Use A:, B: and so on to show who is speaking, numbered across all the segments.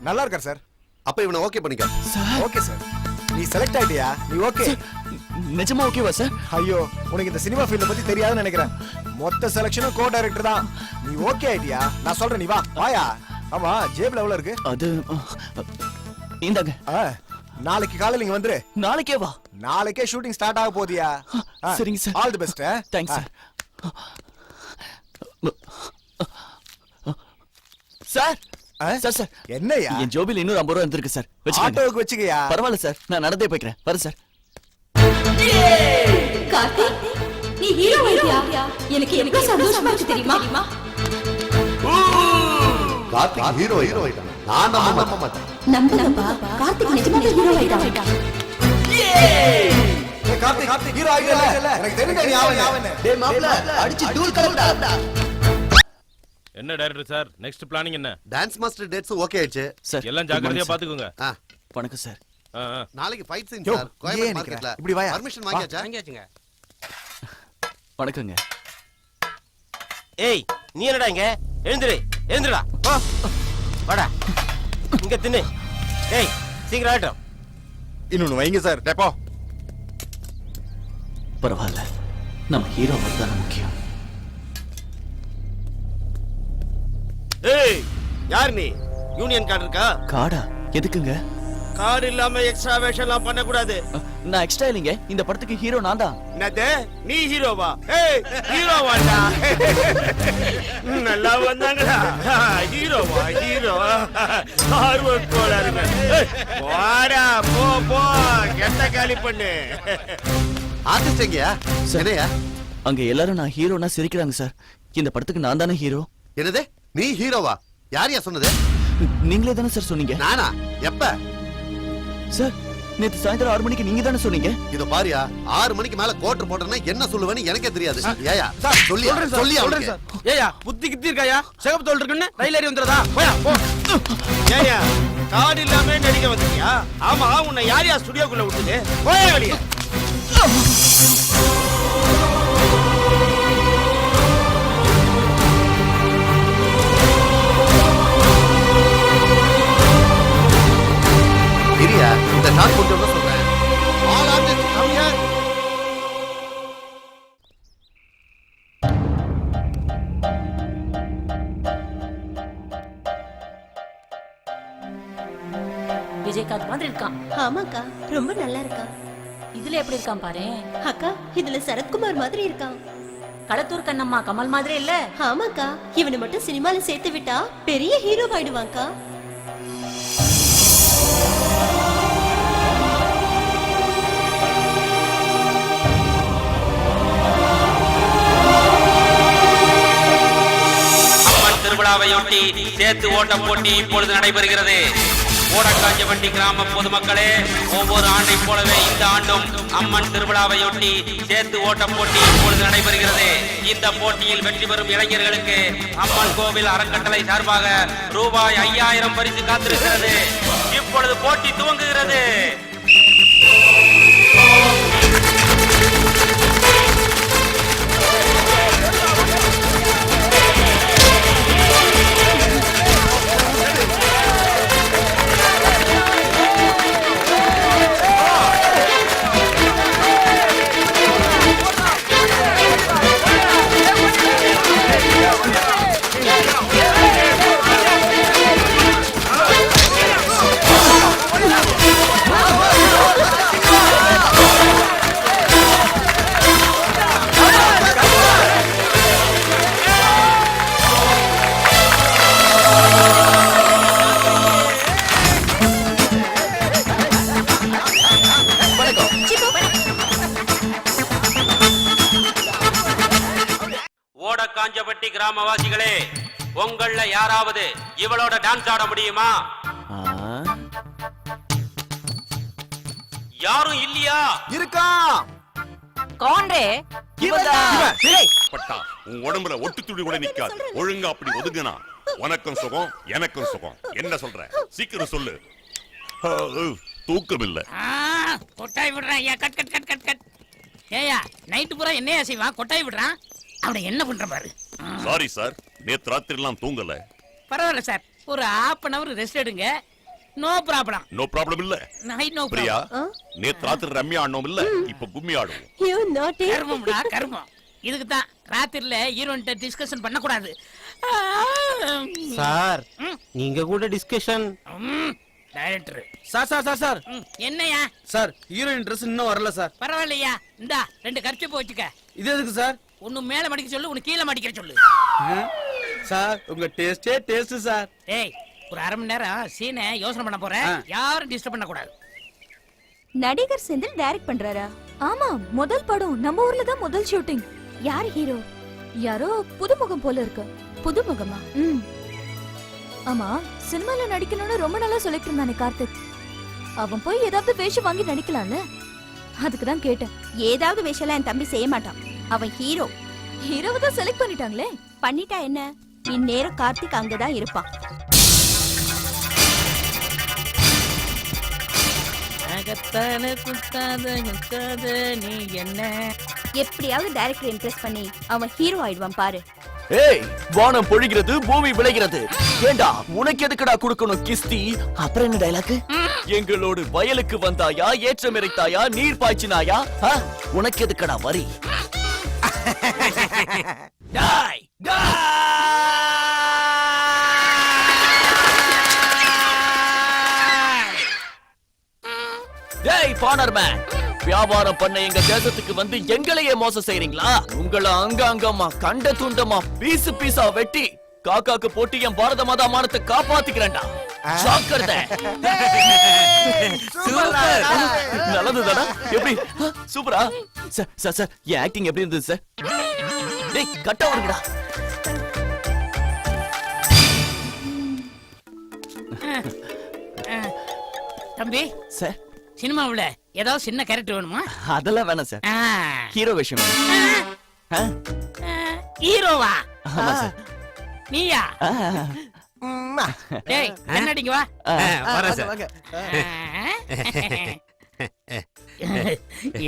A: நல்லா இருக்கார் சார்.
B: அப்ப இவனை ஓகே பண்ணிக்க.
A: Okay sir. நீ செலக்ட் ஆயிட்டியா? நீ ஓகே?
C: நிஜமா ஓகேவா சார்?
A: ஐயோ, உனக்கு இந்த சினிமா ஃபீல்ட பத்தி தெரியாதுன்னு நினைக்கிறேன். மொத்த செலக்ஷனும் கோ டைரக்டர் தான். நீ ஓகே ஆயிட்டியா? நான் சொல்றேன், நீ வா. வாயா. ஆமா, ஜேப்ல எவ்வளவு இருக்கு?
C: அது இந்தாங்க.
A: நாளைக்கு காலையில இங்க வந்துரு.
C: நாளைக்கே வா.
A: நாளைக்கே ஷூட்டிங் ஸ்டார்ட் ஆக போதியா?
C: சரிங்க sir.
A: All the best.
C: Thanks sir. Sir sir sir
A: என்னையா?
C: என் ஜோபில இன்னும் 50 ரூபா இருந்திருக்கு சார்.
A: ஆட்டோவுக்கு வச்சுக்கயா?
C: பரவாயில்ல சார், நான் நடந்தே போய்க்கிறேன். வரேன் சார்.
D: கார்த்திக், நீ ஹீரோ ஐயா. எனக்கு சந்தோஷமா இருக்கு தெரியுமா?
B: கார்த்திக் ஹீரோ ஆயிட்டான். நான் நம்ப மாட்டேன்.
D: நம்புங்கப்பா, கார்த்திக் நிஜமாவே ஹீரோ ஆயிட்டான்.
A: கார்த்திக் ஹீரோ ஆயிட்டல. எனக்கு தெரிஞ்ச நீ அவனே.
C: டேய் மாப்ள, அடிச்சு தூள் கலப்படா.
E: என்ன டைரக்டர் சார், நெக்ஸ்ட் பிளானிங் என்ன?
B: டான்ஸ் மாஸ்டர் டேட்ஸ் ஓகே ஆயிடுச்சு
C: சார்.
E: எல்லாம் ஜாக்கிரதையா பாத்துக்கோங்க.
C: வணக்கம் சார்.
B: நாளைக்கு ஃபைட் சீன் சார். கோயம்பேடு மார்க்கெட்ல.
A: இப்படி வாயா.
B: பர்மிஷன் வாங்கியாச்சுங்க.
C: வணக்கங்க.
F: ஏய், நீ என்னடா இங்க? எழுந்துடா. வா. வாடா. இங்க தின்னு. ஏய், சீக்கிரம் ஆட்டம்.
A: இன்னொன்னு வைங்க சார். டேப்போ.
C: பரவாயில்ல, நம்ம ஹீரோ தான் முக்கியம்.
F: ஏய், யார் நீ? யூனியன் கார்டு இருக்கா?
C: கார்டா? எதுக்குங்க?
F: கார்டு இல்லாம எக்ஸ்ட்ரா வேஷம்லாம் பண்ண கூடாது.
C: நான் எக்ஸ்ட்ரா இல்லைங்க, இந்த படத்துக்கு ஹீரோ நான் தான்.
F: என்னது? நீ ஹீரோவா? ஏய், ஹீரோவாடா. நல்லா வந்தாங்கடா. ஹீரோவா? ஹீரோ ஆர்வம் கோளாறுங்க. வாடா, போ கெட்ட காலி பண்ணு.
B: ஆர்டிஸ்ட் எங்கயா? என்னையா?
C: அங்க எல்லாரும் நான் ஹீரோனா சிரிக்கிறாங்க சார். இந்த படத்துக்கு நான் தானே ஹீரோ.
B: என்னது? நீ ஹீரோவா? யாரையா சொன்னது?
C: நீங்களே தானே சார் சொன்னீங்க.
B: நானா? எப்ப
C: சார்? நேத்து சாயந்தரம் 6 மணிக்கு நீங்க தானே சொன்னீங்க.
B: இத பாரியா, 6 மணிக்கு மேல கோட்டர் போட்டறனா என்ன சொல்லுவேன்னு எனக்கே தெரியாது. ஏயா சொல்லி அவளுக்கு.
F: ஏயா, புத்தி கித்தி இருக்காயா? சிகப்பு தோல் இருக்குன்னு ரயில் ஏறி வந்துறதா? போயா போ. ஏயா, கார்டு இல்லாம நடிக்க வந்தியா? ஆமா, உன்னை யாரையா ஸ்டுடியோக்குள்ள விட்டுது? போயா வெளிய.
B: இரியா, இந்த ஷாட் போட்டு வந்து சொல்றேன். All artist come here.
G: Vijayakanth மாதிரி இருக்கான்.
D: ஆமாக்கா, ரொம்ப நல்லா இருக்கான்.
G: இதுல எப்படி இருக்கான் பாரு.
D: அக்கா, இதுல சரத்குமார் மாதிரி இருக்கான்.
G: களத்தூர் கண்ணம்மா கமல் மாதிரி இல்ல?
D: ஆமாக்கா, இவனை மட்டும் சினிமால சேர்த்து விட்டா பெரிய ஹீரோ ஆயிடுவாங்கக்கா.
H: அம்மன் திருவிழாவையொட்டி சேத்து ஓட்ட போட்டி இப்பொழுது நடைபெறுகிறது. ஓடக்காஞ்சவண்டி கிராம பொதுமக்களே, ஒவ்வொரு ஆண்டை போலவே இந்த ஆண்டும் அம்மன் திருவிழாவையொட்டி சேத்து ஓட்ட போட்டி இப்பொழுது நடைபெறுகிறது. இந்த போட்டியில் வெற்றி பெறும் இளைஞர்களுக்கு அம்மன் கோவில் அறக்கட்டளை சார்பாக ரூபாய் 5000 பரிசு காத்திருக்கிறது. இப்பொழுது போட்டி துவங்குகிறது. ஓடக்காஞ்சப்பட்டி கிராமவாசிகளே, உங்கள யாராவது இவளோட டான்ஸ் ஆட முடியுமா? யாரும் இல்லையா?
A: இருக்கா.
G: கோண்டே
I: பட்டா உன் உடம்புல ஒட்டு துளி கூட நிக்காது. ஒழுங்கா அப்படி ஒதுங்கினா உனக்கும் சுகம் எனக்கும் சுகம். என்ன சொல்ற? சீக்கிரம் சொல்லு. தூக்கம் இல்ல.
J: கொட்டாய் விடுறான். Cut cut cut cut cut. ஏயா, நைட்டு பூரா என்னையா செய்வான்? கொட்டாய் விடுறான். அவனை என்ன பண்ற பாரு.
I: சாரி சார், நேத்து ராத்திரி எல்லாம் தூங்கல.
J: பரவாயில்ல சார், ஒரு half an hour ரெஸ்ட் எடுங்க. No problem.
I: நோ ப்ராப்ளம் இல்ல
J: நைட் நோ
I: பிரியா
J: ப்ராப்ளம்.
I: நேத்து ராத்திரி ரம்யா ஆடணும் இல்ல இப்ப கும்மி ஆடுவோம்.
D: யூ நாட்டி.
J: கர்மம்டா கர்மம். இதுக்கு தான் ராத்திரில ஹீரோன்ட்ட டிஸ்கஷன் பண்ண கூடாது.
F: சார் நீங்க கூட discussion.
J: Director.
F: Sir sir sir sir
J: என்னையா?
F: சார் ஹீரோயின் Dress இன்னும் வரல சார்.
J: பரவாயில்லையா, இந்தா 2 கர்ச்சீப் வச்சுக்க.
F: இது எதுக்கு சார்?
J: ஒன்னு மேல மடிக்க சொல்லு, ஒன்னு கீழே மடிக்க சொல்லு.
F: சார் உங்க டேஸ்டே டேஸ்ட் சார்.
J: ஏய், ஒரு 1/2 மணி நேரம் சீனை யோசனை பண்ண போறேன். யாரும் டிஸ்டர்ப் பண்ண கூடாது.
D: நடிகர் செந்தில் டைரக்ட் பண்றாரா? ஆமா, முதல் படம் நம்ம ஊர்ல தான் முதல் ஷூட்டிங். யார் ஹீரோ? யாரோ புதுமுகம் போல இருக்கு. புதுமுகமா? ஆமா, சினிமால நடிக்கணும்னு ரொம்ப நாளா சொல்லிட்டு இருந்தானே கார்த்திக். அவன் போய் ஏதாவது வேஷம் வாங்கி நடிக்கலாம்ல? அதுக்கு தான் கேட்டேன். ஏதாவது வேஷம்லாம் என் தம்பி செய்ய மாட்டான். அவன் ஹீரோ. ஹீரோவை தான் செலக்ட் பண்ணிட்டாங்களே. பண்ணிட்டா என்ன? இந்நேரம் கார்த்திக் அங்கதான் இருப்பான்.
J: நீ என்ன
D: எப்படியாவது டைரக்டர் இம்ப்ரெஸ் பண்ணி அவன் ஹீரோ ஆயிடுவான் பாரு.
C: ஏய், வானம் பொழிகிறது, பூமி விளைகிறது. ஏண்டா உனக்கு எதுக்குடா கொடுக்கணும் கிஸ்தி? அப்புறம் என்ன டயலாக்? எங்களோடு வயலுக்கு வந்தாயா, ஏற்றம் இறைத்தாயா, நீர் பாய்ச்சினாயா? உனக்கு எதுக்குடா வரி? டாய் டேய் பானர்மேன், வியாபாரம் பண்ண எங்க தேசத்துக்கு வந்து எங்களையே மோசம் செய்றீங்களா? உங்களை அங்கமா கண்ட துண்டமா பீசு பீஸா வெட்டி காக்காக்கு போட்டு என் பாரத மாதா மானத்தை காப்பாத்திக்கிறேன்டா. ஜாக்கிரதை. சூப்பர். நல்லதுதானா? எப்படி? சூப்பரா? சார் சார் சார், என் ஆக்டிங் எப்படி இருந்தது சார்? டேய் கட்ட வருங்கடா.
J: தம்பி
C: சார்,
J: சினிமாவுல ஏதாவது சின்ன கேரக்டர் வேணுமா?
C: அதெல்லாம் வேணாம் சார். ஹீரோ விஷயம் வேணும்.
J: ஹீரோவா?
C: ஆமா சார்.
J: நீயா? டேய் என்னடிங்க வா.
F: வரேன் சார்.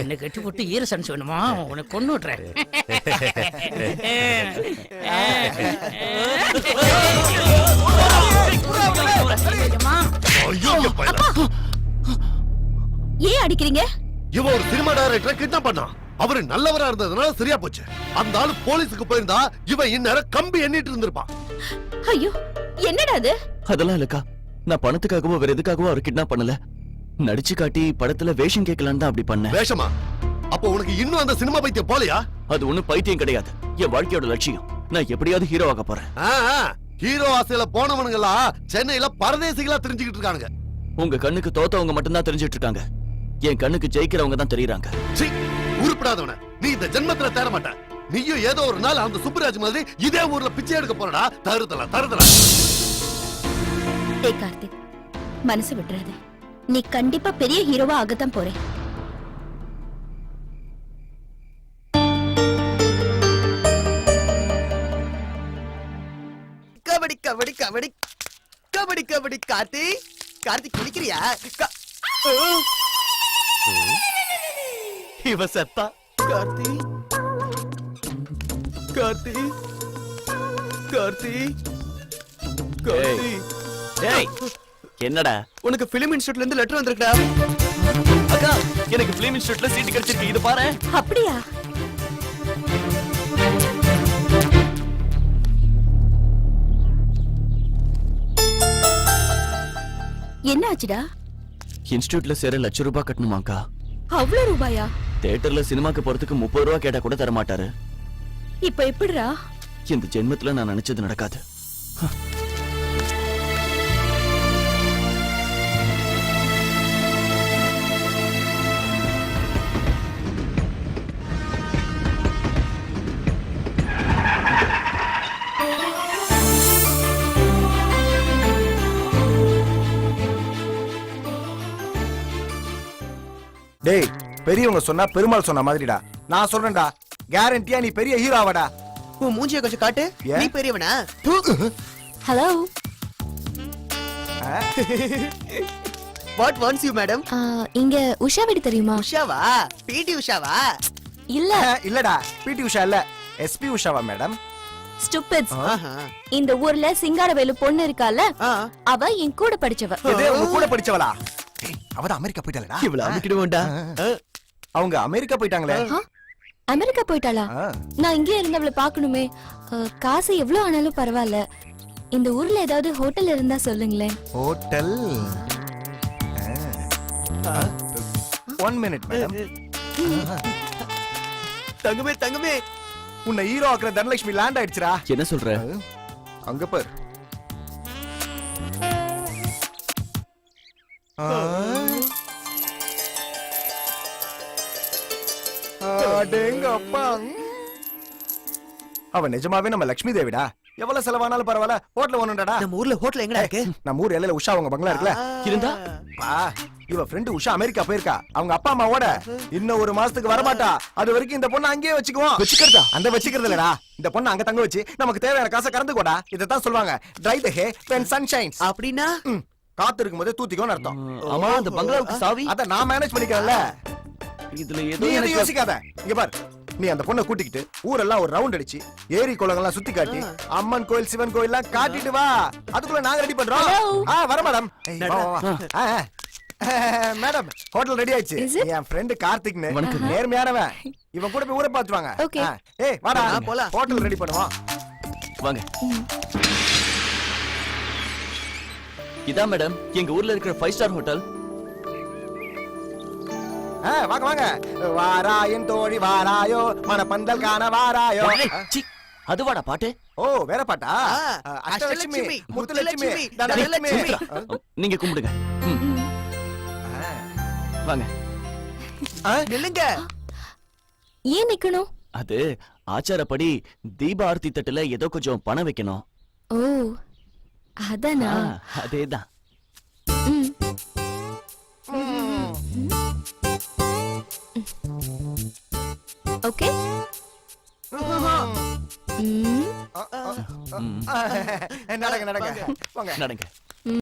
J: என்ன கட்டி போட்டு ஈர சன்ஸ் வேணுமா? உனக்கு கொண்டு விட்டுறேன்.
D: ஏன் அடிக்கிறீங்க?
B: இவன் ஒரு சினிமா டைரக்டரை கிட்னாப் பண்ணான். அவரு நல்லவரா இருந்ததுனால சரியா போச்சு. அந்த ஆளு போலீஸுக்கு போயிருந்தா இவன் இந்நேரம் கம்பி எண்ணிட்டு இருந்திருப்பான்.
D: ஐயோ, என்னடா அது?
C: அதெல்லாம் இல்லக்கா, நான் பணத்துக்காகவோ வேற எதுக்காகவோ அவர் கிட்னாப் பண்ணல. நடிச்சு காட்டி படத்துல வேஷம் கேட்கலான்னு தான் அப்படி பண்ணேன்.
B: வேஷமா? அப்போ உனக்கு இன்னும் அந்த சினிமா பைத்தியம் போலையா?
C: அது ஒண்ணும் பைத்தியம் கிடையாது. என் வாழ்க்கையோட லட்சியம். நான் எப்படியாவது ஹீரோ ஆக போறேன்.
B: ஹீரோ ஆசையில போனவனுங்களா சென்னையில பரதேசிகளா தெரிஞ்சுக்கிட்டு இருக்கானுங்க.
C: உங்க கண்ணுக்கு தோத்தவங்க மட்டும் தான் தெரிஞ்சிட்டு இருக்காங்க. என் கண்ணுக்கு ஜெயிக்கிறவங்க தான் தெரியுறாங்க.
B: உருப்படாதவன, நீ இந்த ஜென்மத்துல தேர மாட்ட. நீயும் ஏதோ ஒரு நாள் அந்த சுப்புராஜ் மாதிரி இதே ஊர்ல பிச்சை எடுக்க போறடா. தருதல தருதல.
D: டேய் கார்த்திக், மனசு விட்டுறாத. நீ கண்டிப்பா பெரிய ஹீரோவா ஆகத்தான் போறே.
A: கபடி கபடி கபடி கபடி கபடி. கார்த்திக் கார்த்திக் குளிக்கிறியா? இவ செத்தா. கார்த்திக் கார்த்திக் கார்த்திக் கார்த்திக்.
C: ஏய், என்னடா?
A: உனக்கு பிலிம் இன்ஸ்டிடியூட்ல இருந்து லெட்டர் வந்திருக்கா?
C: அக்கா, எனக்கு பிலிம் இன்ஸ்டிடியூட்ல சீட் கிடைச்சிருக்கு. இது பாரு.
D: அப்படியா? என்ன ஆச்சுடா?
C: இன்ஸ்டிடியூட்ல சேர ₹1,00,000 கட்டணுமாக்கா?
D: அவ்வளவு ரூபாயா?
C: தியேட்டர்ல சினிமாக்கு போறதுக்கு ₹30 கேட்டா கூட தர மாட்டாரு.
D: இப்ப எப்படிடா?
C: இந்த ஜென்மத்துல நான் நினைச்சது நடக்காது.
A: டேய், பெரியவங்க சொன்னா பெருமாள் சொன்ன மாதிரிடா. நான் சொல்றேன்டா, கேரண்டியா நீ பெரிய ஹீரோ ஆவடா.
F: உன் மூஞ்சிய கொஞ்சம் காட்டு. நீ பெரியவனா?
D: Hello.
F: What wants you madam?
D: இங்க உஷா வீடு தெரியுமா?
F: உஷாவா? பிடி உஷாவா?
D: இல்ல
A: இல்லடா, பிடி உஷா இல்ல, எஸ்பி உஷாவா மேடம்?
D: ஸ்டூபிட்ஸ்.
F: ஆஹா.
D: இந்த ஊர்ல சிங்காரவேலு பொண்ணு இருக்கால,
F: ஆ.
D: அவ என் கூட படிச்சவ.
A: எது உங்க கூட படிச்சவளா? ஏய், அவதான் அமெரிக்கா போயிட்டாளடா.
F: இவ்வளவு அமுக்கிடுவோம்டா.
A: அவங்க அமெரிக்கா போயிட்டாங்களே.
D: அமெரிக்கா போயிட்டாளா?
A: ஆ.
D: நான் இங்கே இருந்து அவளை பார்க்கணுமே. காசு எவ்வளவு ஆனாலும் பரவாயில்ல. இந்த ஊர்ல ஏதாவது ஹோட்டல் இருந்தா சொல்லுங்களேன்.
A: ஹோட்டல். 1 minute madam.
F: தங்கமே தங்கமே,
A: உன்னை ஹீரோ ஆக்குற தனலட்சுமி லேண்ட் ஆயிடுச்சுடா.
C: என்ன சொல்ற?
A: அங்க பார். அடேங்கப்பா. அவ நிஜமாவே நம்ம லட்சுமி தேவிடா. எவ்வளவு செலவானாலும் பரவாயில்ல, ஹோட்டல் ஒண்ணுடா.
F: நம்ம ஊர்ல ஹோட்டல் எங்கடா இருக்கு?
A: நம்ம ஊர் எல்லையில உஷா அவங்க பங்களா இருக்குல்ல.
C: இருந்தா
A: பா, இவ ஃப்ரெண்ட் உஷா அமெரிக்கா போயிருக்கா. அவங்க அப்பா அம்மாவோட இன்னும் 1 மாசத்துக்கு வரமாட்டா. அது வரைக்கும் இந்த பொண்ணு அங்கேயே வச்சுக்குவோம்.
C: வச்சுக்கிறதா?
A: அந்த வச்சுக்கிறது இல்லடா, இந்த பொண்ணு அங்க தங்க வச்சு நமக்கு தேவையான காசை கறந்துக்கோடா. இதத்தான் சொல்லுவாங்க, try the hey when sun shines.
F: அப்படின்னா
A: காத்து இருக்கும் போதே தூத்திக்கோன்னு அர்த்தம்.
C: ஆமா, அந்த பங்களாவுக்கு சாவி
A: அத நான் மேனேஜ் பண்ணிக்கிறேன்ல.
C: இதுல
A: நீ
C: ஏதோ
A: எதையும்
C: எனக்கு
A: யோசிக்காத. இங்க பார், நீ அந்த பொண்ணை கூட்டிக்கிட்டு ஊரெல்லாம் ஒரு ரவுண்ட் அடிச்சு ஏரி குளங்கள்லாம் சுத்தி காட்டி அம்மன் கோயில் சிவன் கோயில் எல்லாம் காட்டிட்டு வா. அதுக்குள்ள நாங்க ரெடி பண்றோம். வர மேடம். மேடம், ஹோட்டல் ரெடி ஆயிடுச்சு.
D: Is it?
A: என் ஃப்ரெண்ட் கார்த்திக்னு நேர்மையானவன். இவன் கூட போய் ஊரை பாத்துவாங்க.
D: Okay.
A: ஏய் வாடா,
F: போலாம்.
A: ஹோட்டல் ரெடி பண்ணுவோம்.
C: வாங்க. இதான் மேடம் எங்க ஊர்ல இருக்கிற 5 ஸ்டார் ஹோட்டல்.
A: வாங்க வாங்க. வாராயன் தோழி வாராயோ, மனப்பந்தல் காண வாராயோ.
C: சி, அதுவாடா பாட்டு.
A: ஓ, வேற பாட்டா? அஷ்டலட்சுமி, முத்துலட்சுமி, தனலட்சுமி.
C: நீங்க கும்பிடுங்க. ம், வாங்க.
F: நில்லுங்க.
D: ஏன் நிக்கணும்?
C: அது ஆச்சாரப்படி தீப ஆர்த்தி தட்டுல ஏதோ கொஞ்சம் பணம் வைக்கணும்.
D: ஓ, அதானா?
C: அதேதான்.
D: ம். ஓகே. ம்.
A: நடங்க நடங்க. போங்க.
C: நடங்க.